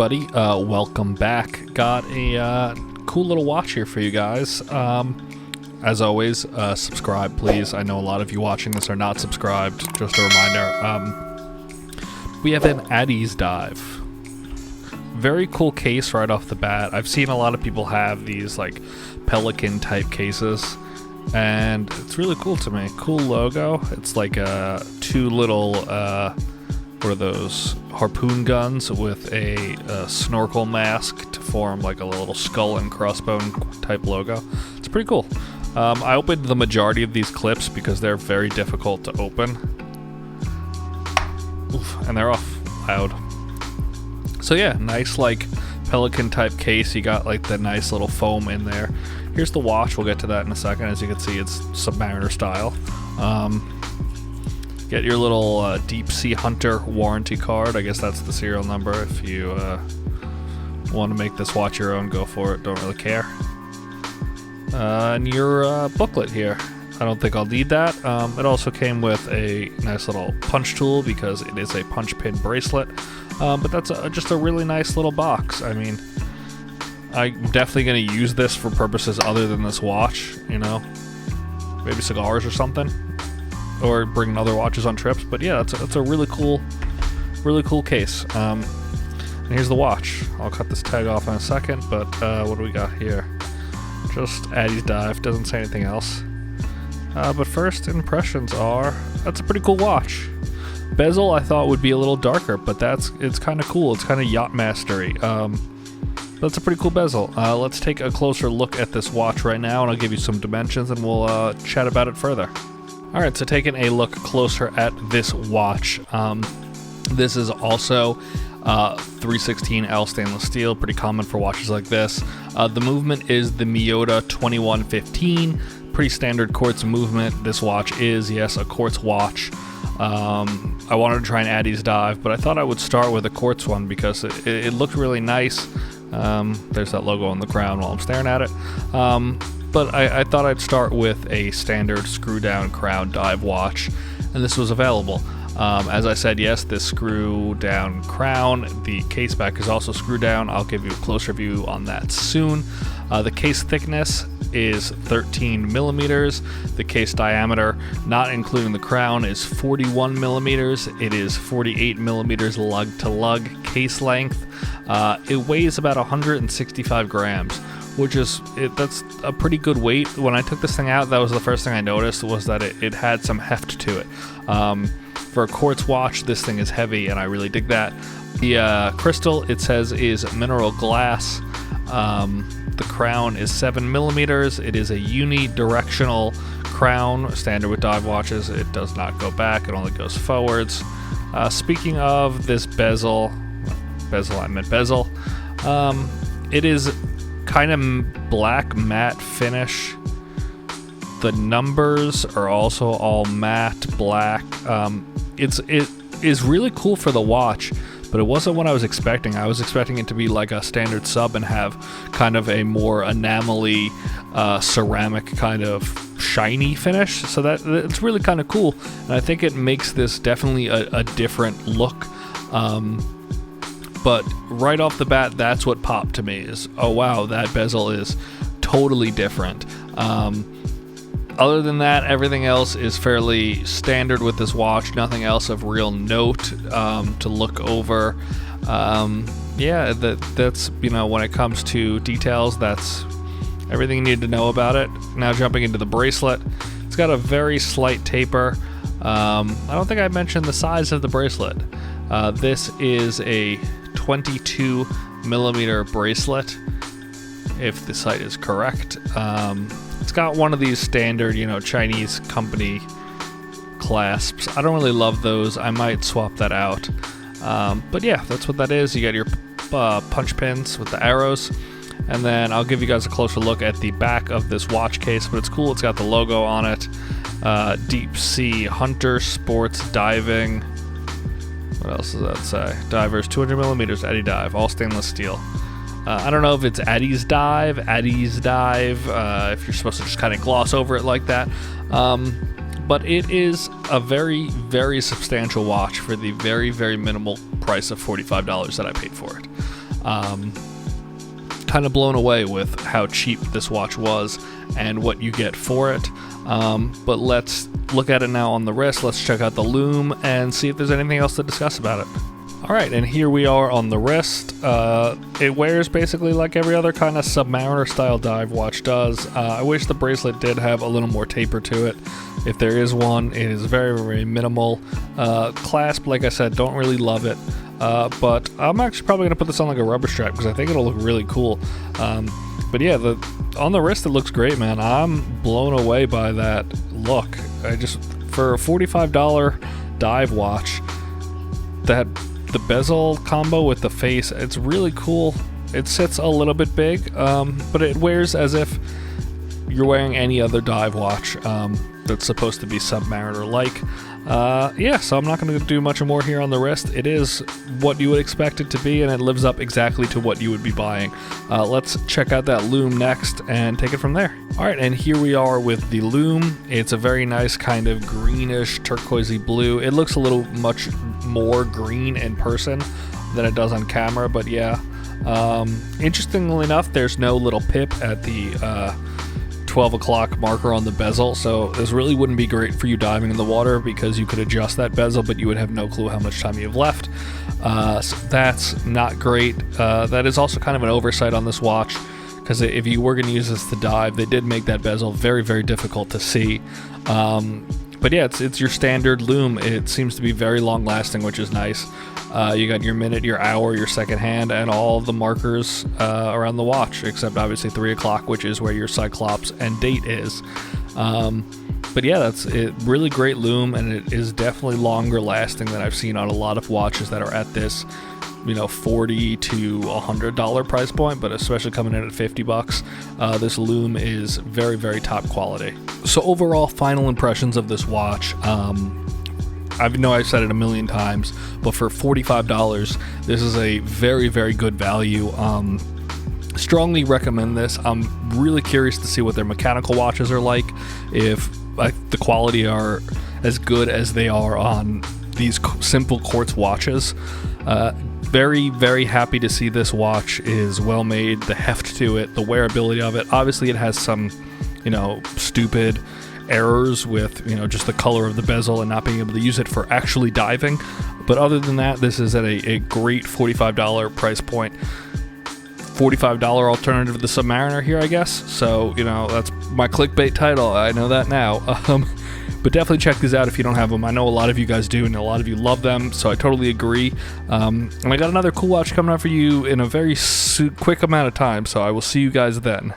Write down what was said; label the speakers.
Speaker 1: everybody, welcome back. Got a cool little watch here for you guys. As always, subscribe please. I know a lot of you watching this are not subscribed, just a reminder. We have an Addiesdive. Very cool case right off the bat. I've seen a lot of people have these like pelican type cases, and it's really cool to me. Cool logo. It's like two little what are those, harpoon guns with a snorkel mask to form like a little skull and crossbone type logo. It's pretty cool. I opened the majority of these clips because they're very difficult to open. Oof, and they're off loud. So yeah, nice like pelican type case. You got like the nice little foam in there. Here's the watch. We'll get to that in a second. As you can see, it's Submariner style. Get your little deep sea hunter warranty card. I guess that's the serial number. If you want to make this watch your own, go for it. Don't really care. And your booklet here. I don't think I'll need that. It also came with a nice little punch tool because it is a punch pin bracelet. But that's just a really nice little box. I mean, I'm definitely going to use this for purposes other than this watch, you know. Maybe cigars or something. Or bringing other watches on trips. But yeah, that's a really cool case. And here's the watch. I'll cut this tag off in a second, but what do we got here? Just Addiesdive, doesn't say anything else. But first impressions are, that's a pretty cool watch. Bezel I thought would be a little darker, but it's kind of cool. It's kind of yachtmastery. That's a pretty cool bezel. Let's take a closer look at this watch right now, and I'll give you some dimensions, and we'll chat about it further. All right, so taking a look closer at this watch. This is also 316L stainless steel, pretty common for watches like this. The movement is the Miyota 2115, pretty standard quartz movement. This watch is, yes, a quartz watch. I wanted to try an Addiesdive, but I thought I would start with a quartz one because it looked really nice. There's that logo on the crown while I'm staring at it. But I thought I'd start with a standard screw-down crown dive watch, and this was available. As I said, yes, this screw-down crown. The case back is also screw-down. I'll give you a closer view on that soon. The case thickness is 13 millimeters. The case diameter, not including the crown, is 41 millimeters. It is 48 millimeters lug-to-lug case length. It weighs about 165 grams. That's a pretty good weight. When I took this thing out, that was the first thing I noticed, was that it had some heft to it. For a quartz watch, this thing is heavy, and I really dig that. The crystal, it says, is mineral glass. The crown is 7 millimeters. It is a unidirectional crown, standard with dive watches. It does not go back, it only goes forwards. Speaking of this bezel, it is kind of black matte finish. The numbers are also all matte black. It is really cool for the watch, but it wasn't what I was expecting. I was expecting it to be like a standard sub and have kind of a more enamel-y, ceramic kind of shiny finish. So it's really kind of cool, and I think it makes this definitely a different look. But right off the bat, that's what popped to me is, oh wow, that bezel is totally different. Other than that, everything else is fairly standard with this watch. Nothing else of real note to look over. Yeah, that's, you know, when it comes to details, that's everything you need to know about it. Now jumping into the bracelet, it's got a very slight taper. I don't think I mentioned the size of the bracelet. This is a 22 millimeter bracelet, if the site is correct. It's got one of these standard, you know, Chinese company clasps. I don't really love those. I might swap that out. But yeah, that's what that is. You got your punch pins with the arrows. And then I'll give you guys a closer look at the back of this watch case, but it's cool. It's got the logo on it. Deep Sea Hunter Sports Diving. What else does that say? Divers, 200 millimeters, Addiesdive, all stainless steel. I don't know if it's Addiesdive, if you're supposed to just kind of gloss over it like that. But it is a very, very substantial watch for the very, very minimal price of $45 that I paid for it. Kind of blown away with how cheap this watch was and what you get for it. But let's look at it now on the wrist. Let's check out the Lume and see if there's anything else to discuss about it. Alright, and here we are on the wrist. It wears basically like every other kind of Submariner style dive watch does. I wish the bracelet did have a little more taper to it. If there is one, it is very, very minimal. Clasp, like I said, don't really love it. But I'm actually probably going to put this on like a rubber strap because I think it'll look really cool. But yeah, on the wrist it looks great, man. I'm blown away by that look. For a $45 dive watch, the bezel combo with the face, it's really cool. It sits a little bit big, but it wears as if you're wearing any other dive watch that's supposed to be Submariner-like. Yeah, so I'm not going to do much more here on the wrist. It is what you would expect it to be, and it lives up exactly to what you would be buying. Let's check out that Lume next and take it from there. Alright, and here we are with the Lume. It's a very nice kind of greenish, turquoisey blue. It looks a little much more green in person than it does on camera, but yeah. Interestingly enough, there's no little pip at the 12 o'clock marker on the bezel, so this really wouldn't be great for you diving in the water because you could adjust that bezel, but you would have no clue how much time you have left. So that's not great. That is also kind of an oversight on this watch, because if you were going to use this to dive, they did make that bezel very, very difficult to see. But yeah, it's your standard Lume. It seems to be very long lasting, which is nice. You got your minute, your hour, your second hand, and all the markers around the watch, except obviously 3 o'clock, which is where your Cyclops and date is. But yeah, that's it. Really great Lume, and it is definitely longer lasting than I've seen on a lot of watches that are at this, $40 to $100 price point, but especially coming in at $50, this Lume is very, very top quality. So overall, final impressions of this watch. I know I've said it a million times, but for $45, this is a very, very good value. Strongly recommend this. I'm really curious to see what their mechanical watches are like, if the quality are as good as they are on these simple quartz watches. Very, very happy to see this watch is well made, the heft to it, the wearability of it. Obviously it has some, stupid errors with just the color of the bezel and not being able to use it for actually diving, but other than that, this is at a great $45 price point. $45 alternative to the Submariner here, I guess. So that's my clickbait title, I know that now. But definitely check these out if you don't have them. I know a lot of you guys do, and a lot of you love them, so I totally agree. And I got another cool watch coming out for you in a very quick amount of time, so I will see you guys then.